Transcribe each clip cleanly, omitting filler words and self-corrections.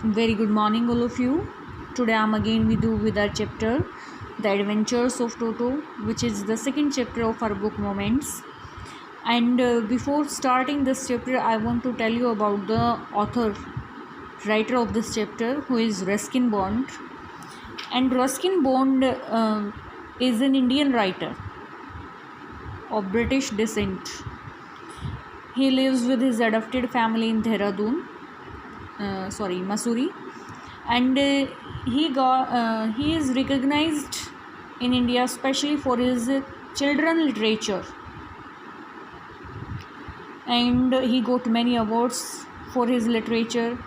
Very good morning, all of you. Today I'm again with you with our chapter, The Adventures of Toto, which is the second chapter of our book Moments. And before starting this chapter, I want to tell you about the author, writer of this chapter, who is Ruskin Bond. And Ruskin Bond is an Indian writer of British descent. He lives with his adopted family in Dehradun, Mussoorie, and he is recognized in India especially for his children literature, and he got many awards for his literature.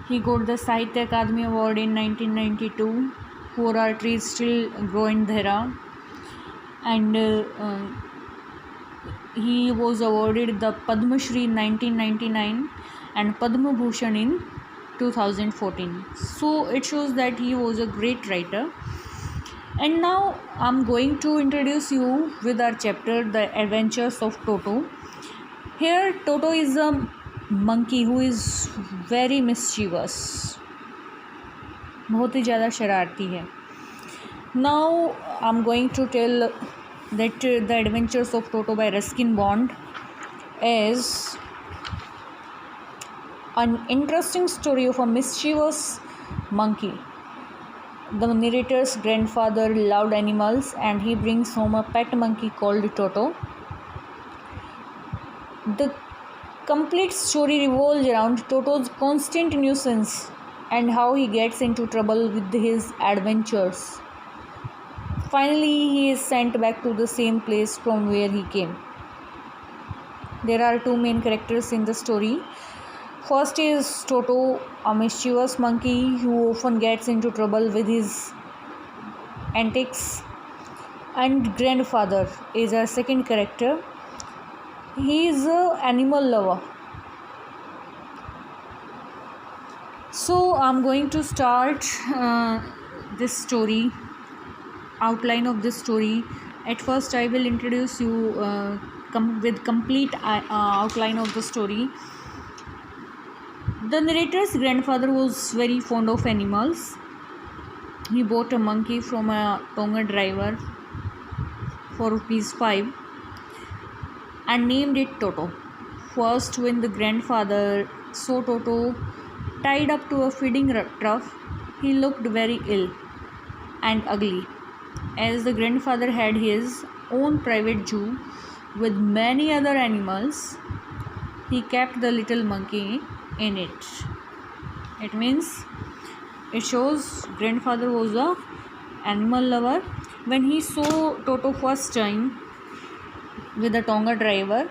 He got the Sahitya Akademi Award in 1992 for Our Trees Still Grow in Dhera, and he was awarded the Padma Shri in 1999 and Padma Bhushan in 2014. So it shows that he was a great writer. And now I'm going to introduce you with our chapter, The Adventures of Toto. Here Toto is a monkey who is very mischievous, बहुत ही ज़्यादा शरारती है. Now I'm going to tell that The Adventures of Toto by Ruskin Bond is an interesting story of a mischievous monkey. The narrator's grandfather loved animals and he brings home a pet monkey called Toto. The complete story revolves around Toto's constant nuisance and how he gets into trouble with his adventures. Finally, he is sent back to the same place from where he came. There are two main characters in the story. First is Toto, a mischievous monkey who often gets into trouble with his antics, and grandfather is our second character. He is an animal lover. So I'm going to start this story, outline of this story. At first I will introduce you with complete outline of the story. The narrator's grandfather was very fond of animals. He bought a monkey from a Tonga driver for ₹5 and named it Toto. First, when the grandfather saw Toto tied up to a feeding trough, he looked very ill and ugly. As the grandfather had his own private zoo with many other animals, he kept the little monkey in it. It means it shows grandfather was a animal lover. When he saw Toto first time with the Tonga driver,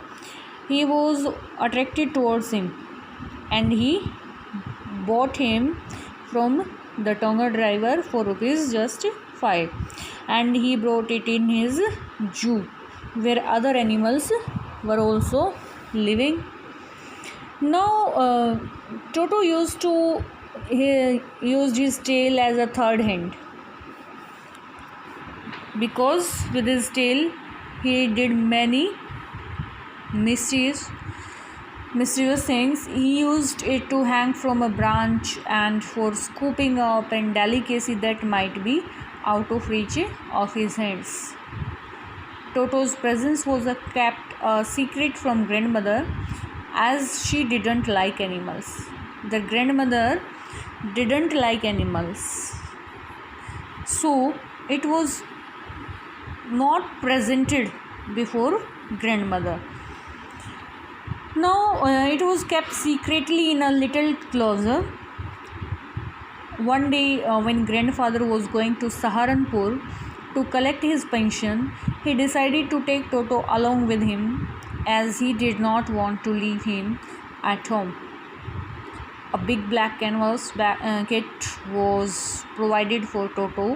he was attracted towards him and he bought him from the Tonga driver for ₹5, and he brought it in his zoo where other animals were also living. Now Toto used his tail as a third hand, because with his tail he did many mischievous things. He used it to hang from a branch and for scooping up and delicacy that might be out of reach of his hands. Toto's presence was kept a secret from grandmother, as she didn't like animals. The grandmother didn't like animals, so it was not presented before grandmother. Now it was kept secretly in a little closet. One day when grandfather was going to Saharanpur to collect his pension, he decided to take Toto along with him, as he did not want to leave him at home. A big black canvas kit was provided for Toto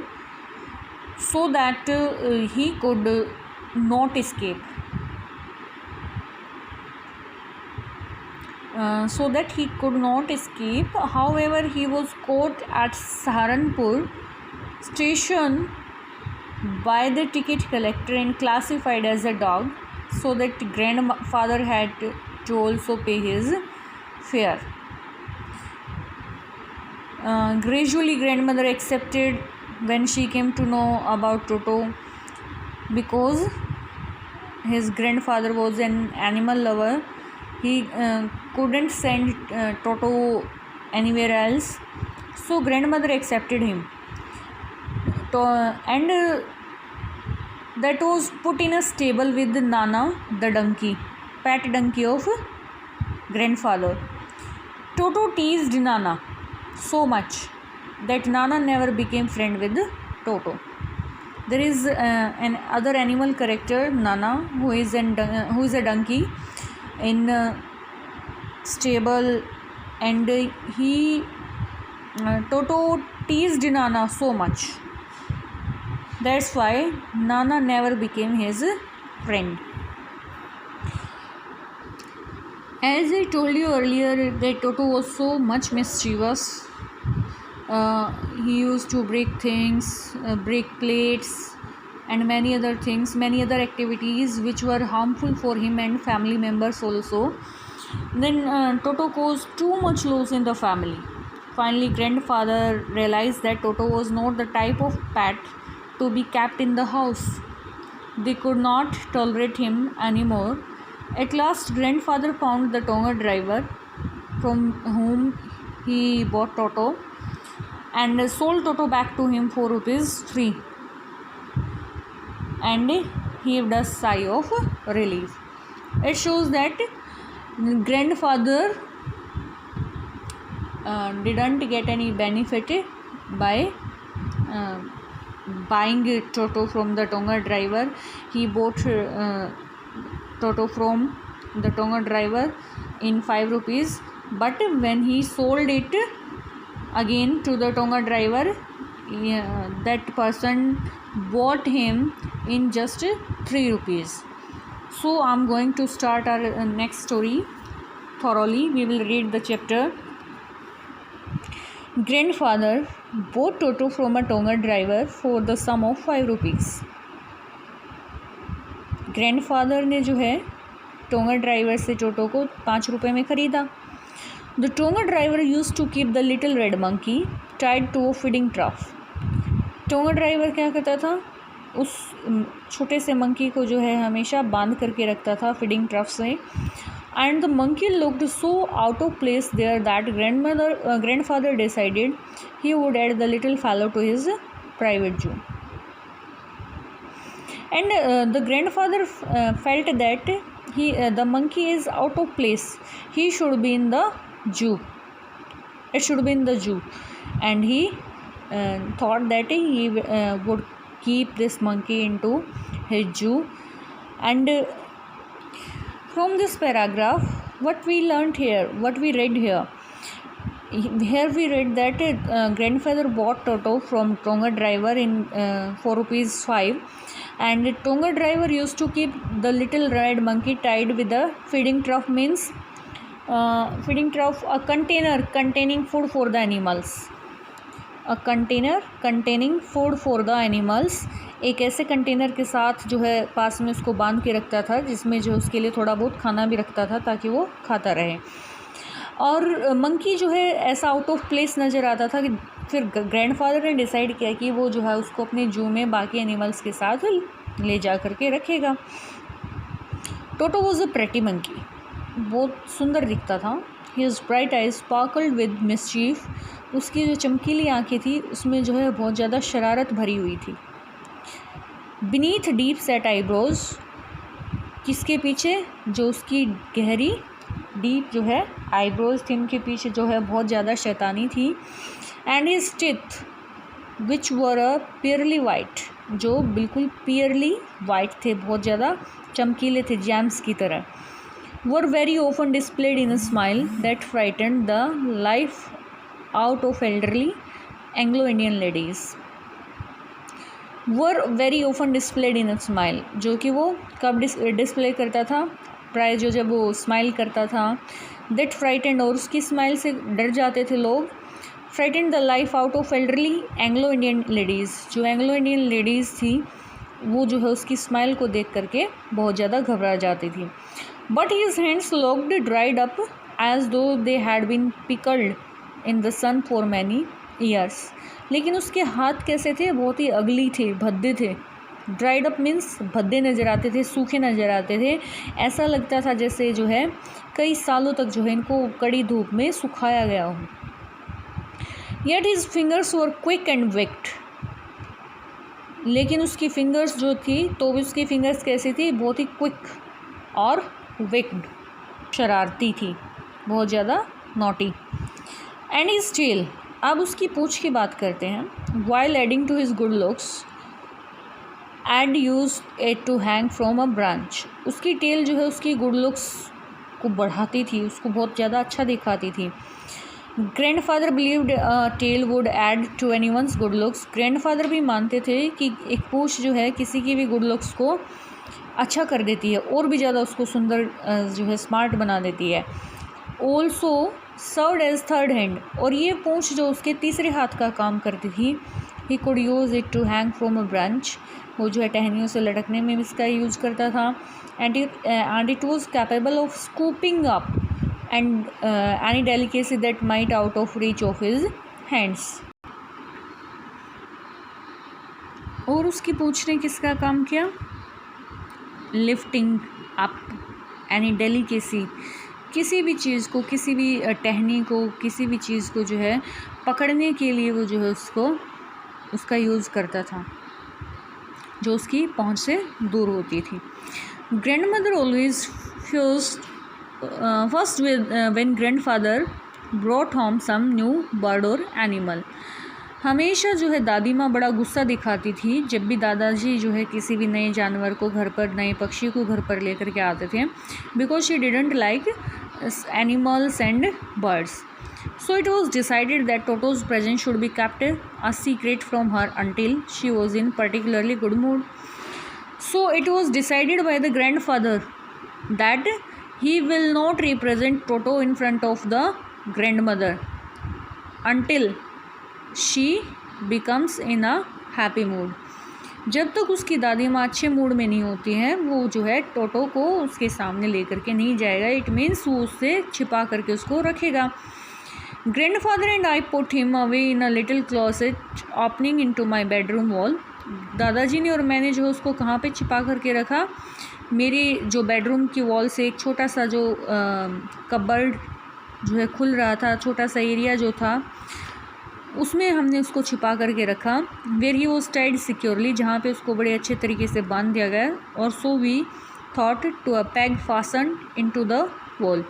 so that he could not escape. However, he was caught at Saharanpur station by the ticket collector and classified as a dog, so that grandfather had to also pay his fare. Gradually, grandmother accepted when she came to know about Toto, because his grandfather was an animal lover. He couldn't send Toto anywhere else, so grandmother accepted him. And that was put in a stable with Nana, the donkey, pet donkey of grandfather. Toto teased Nana so much that Nana never became friend with Toto. There is an other animal character, Nana, who is a donkey in stable, and Toto teased Nana so much. That's why Nana never became his friend. As I told you earlier that Toto was so much mischievous. He used to break things, break plates, and many other things, many other activities which were harmful for him and family members also. Then Toto caused too much loss in the family. Finally, grandfather realized that Toto was not the type of pet to be kept in the house. They could not tolerate him anymore. At last, grandfather found the Tonga driver from whom he bought Toto and sold Toto back to him for rupees 3, and heaved a sigh of relief. It shows that grandfather didn't get any benefit by buying Toto from the Tonga driver. He bought Toto from the Tonga driver in 5 rupees, but when he sold it again to the Tonga driver, that person bought him in just 3 rupees. So I'm going to start our next story thoroughly. We will read the chapter. Grandfather bought Toto from a Tonga driver for the sum of 5 rupees. Grandfather ने जो है tonga driver से टोटो को 5 रुपये में ख़रीदा. The tonga driver used to keep the little red monkey tied to a feeding trough. Tonga driver क्या करता था, उस छोटे से मंकी को जो है हमेशा बांध करके रखता था फीडिंग ट्रफ से. And the monkey looked so out of place there that grandfather decided he would add the little fellow to his private zoo. And the grandfather felt that the monkey is out of place. He should be in the zoo. It should be in the zoo, and he thought that he would keep this monkey into his zoo. And from this paragraph, what we learnt here, what we read here we read that grandfather bought Toto from Tonga driver in 4 rupees 5. And Tonga driver used to keep the little red monkey tied with a feeding trough. Means feeding trough, a container containing food for the animals. A container containing food for the animals. एक ऐसे container के साथ जो है पास में उसको बांध के रखता था जिसमें जो उसके लिए थोड़ा बहुत खाना भी रखता था ताकि वो खाता रहे. और मंकी जो है ऐसा आउट ऑफ प्लेस नज़र आता था कि फिर ग्रैंडफादर ने डिसाइड किया कि वो जो है उसको अपने जू में बाकी एनिमल्स के साथ ले जा कर के रखेगा. Toto was a pretty monkey. बहुत सुंदर दिखता था. His bright eyes sparkled with mischief. उसकी जो चमकीली आंखें थी उसमें जो है बहुत ज़्यादा शरारत भरी हुई थी. Beneath deep set eyebrows. किसके पीछे, जो उसकी गहरी डीप जो है आईब्रोज थी उनके पीछे जो है बहुत ज़्यादा शैतानी थी. And his teeth which were a pearly white. जो बिल्कुल पियरली वाइट थे, बहुत ज़्यादा चमकीले थे जैम्स की तरह. Were very often displayed in a smile that frightened the life out of elderly Anglo Indian ladies. Were very often displayed in a smile. जो कि वो कब डिस्प्ले करता था, प्राय जो जब वो स्माइल करता था. दैट फ्राइटेंड, और उसकी स्माइल से डर जाते थे लोग. Frightened the life out of elderly Anglo Indian ladies. जो एंग्लो इंडियन लेडीज़ थी वो जो है उसकी स्माइल को देख करके बहुत ज़्यादा घबरा जाती थी. But his hands looked dried up as though they had been pickled in the sun for many years. लेकिन उसके हाथ कैसे थे, बहुत ही अगली थे, भद्दे थे। ड्राइड अप मीन्स भद्दे नज़र आते थे, सूखे नज़र आते थे। ऐसा लगता था जैसे जो है कई सालों तक जो है इनको कड़ी धूप में सुखाया गया हो। Yet his fingers were quick and wicked. लेकिन उसकी फिंगर्स जो थी, तो उसकी फिंगर्स कैसी थी, बहुत ही क्विक और विक्ड, शरारती थी, बहुत ज़्यादा नॉटी। एंड हिज टेल, अब उसकी पूँछ की बात करते हैं। While adding to his good looks and use it to hang from a branch. उसकी टेल जो है उसकी गुड लुक्स को बढ़ाती थी, उसको बहुत ज़्यादा अच्छा दिखाती थी। Grandfather believed tail would add to anyone's good looks. Grandfather भी मानते थे कि एक पूँछ जो है किसी की भी गुड लुक्स को अच्छा कर देती है, और भी ज़्यादा उसको सुंदर जो है स्मार्ट बना देती है। Also served as third hand, और ये पूँछ जो उसके तीसरे हाथ का काम करती थी। He could use it to hang from a branch, वो जो है टहनियों से लटकने में इसका यूज़ करता था। And it was capable of scooping up and any delicacy that might out of reach of his hands. और उसकी पूँछ ने किसका काम किया, लिफ्टिंग अप एनी डेलिकेसी, किसी भी चीज़ को, किसी भी टहनी को, किसी भी चीज़ को जो है पकड़ने के लिए वो जो है उसका यूज़ करता था, जो उसकी पहुंच से दूर होती थी। Grandmother always fussed when grandfather brought home some new bird और एनिमल। हमेशा जो है दादी माँ बड़ा गुस्सा दिखाती थी जब भी दादाजी जो है किसी भी नए जानवर को घर पर, नए पक्षी को घर पर लेकर के आते थे, because she didn't like animals and birds. So it was decided that Toto's presence should be kept a secret from her until she was in particularly good mood. So it was decided by the grandfather that he will not represent Toto in front of the grandmother until she becomes in a happy mood. जब तक उसकी दादी माँ अच्छे mood में नहीं होती हैं, वो जो है टोटो को उसके सामने लेकर के नहीं जाएगा। इट मीन्स वो उससे छिपा करके उसको रखेगा। Grandfather and I put him away in a little closet opening into my bedroom wall. दादाजी ने और मैंने जो है उसको कहाँ पे छिपा करके रखा, मेरी जो बेडरूम की वॉल से एक छोटा सा जो कबर्ड जो है खुल रहा था, छोटा सा एरिया जो था, उसमें हमने उसको छिपा करके रखा। Where he was tied securely, जहाँ पे उसको बड़े अच्छे तरीके से बांध दिया गया। और so we thought to a peg fasten into the wall,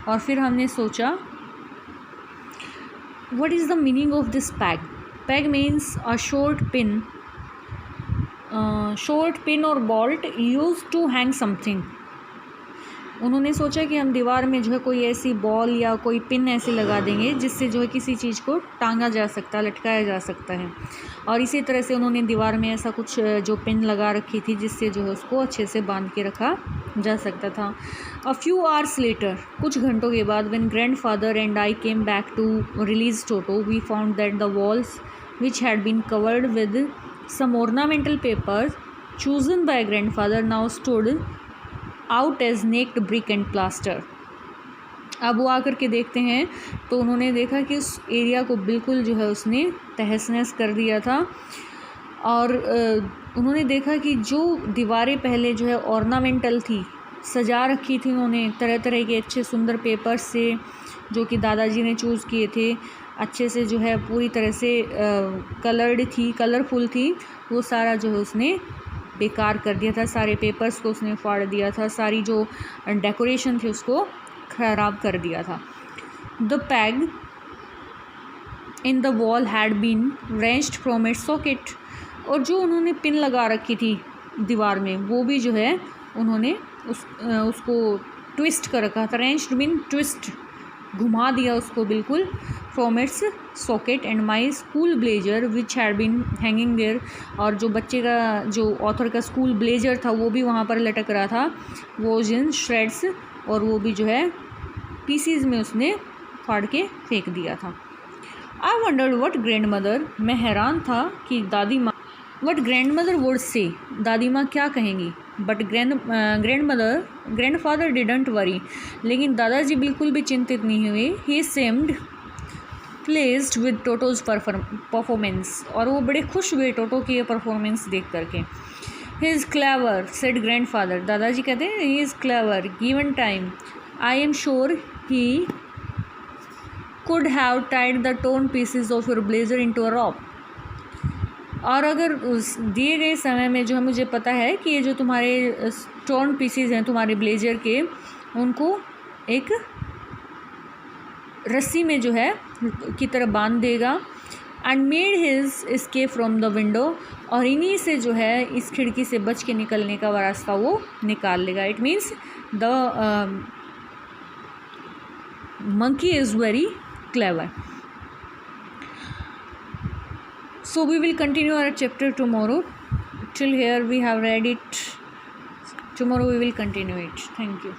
और फिर हमने सोचा what is the meaning of this peg? Peg means a short pin or bolt used to hang something. उन्होंने सोचा कि हम दीवार में जो है कोई ऐसी बॉल या कोई पिन ऐसी लगा देंगे जिससे जो है किसी चीज़ को टांगा जा सकता है, लटकाया जा सकता है। और इसी तरह से उन्होंने दीवार में ऐसा कुछ जो पिन लगा रखी थी जिससे जो है उसको अच्छे से बांध के रखा जा सकता था। अ फ्यू आवर्स लेटर, कुछ घंटों के बाद, when grandfather and I came back to release Toto, we found that the walls which had been covered with some ornamental papers chosen by grandfather now stood out as naked brick and plaster. अब वो आकर के देखते हैं तो उन्होंने देखा कि उस एरिया को बिल्कुल जो है उसने तहस नहस कर दिया था। और उन्होंने देखा कि जो दीवारें पहले जो है ऑर्नामेंटल थी, सजा रखी थी उन्होंने तरह तरह के अच्छे सुंदर पेपर्स से, जो कि दादाजी ने चूज़ किए थे, अच्छे से जो है पूरी तरह से कलर्ड थी, कलरफुल थी, वो सारा जो है उसने बेकार कर दिया था। सारे पेपर्स को उसने फाड़ दिया था, सारी जो डेकोरेशन थी उसको ख़राब कर दिया था। The peg in the wall had been wrenched from its socket, और जो उन्होंने पिन लगा रखी थी दीवार में वो भी जो है उन्होंने उसको ट्विस्ट कर रखा था। wrenched मीन ट्विस्ट, घुमा दिया उसको बिल्कुल। From its socket and my school blazer which had been hanging there, और जो बच्चे का, जो ऑथर का स्कूल ब्लेजर था वो भी वहाँ पर लटक रहा था, वो इन श्रेड्स, और वो भी जो है पीसीज में उसने फाड़ के फेंक दिया था। आई वंडर्ड व्हाट ग्रैंड मदर, मैं हैरान था कि दादी माँ, what grand mother would say, दादी माँ क्या कहेंगी। But grandfather didn't worry, लेकिन दादाजी बिल्कुल भी चिंतित नहीं हुए। He seemed pleased with Toto's performance, और वो बड़े खुश हुए टोटो की ये परफॉर्मेंस देख करके। He is clever said grandfather, दादाजी कहते हैं he is clever, given time I am sure he could have tied the torn pieces of your blazer into a rope, और अगर उस दिए गए समय में जो है मुझे पता है कि ये जो तुम्हारे टोन पीसेज हैं तुम्हारे ब्लेजर के, उनको एक रस्सी में जो है की तरह बांध देगा। And made his escape from the window, और इन्हीं से जो है इस खिड़की से बच के निकलने का रास्ता वो निकाल लेगा। It means the monkey is very clever. So we will continue our chapter tomorrow. Till here we have read it. Tomorrow we will continue it. Thank you.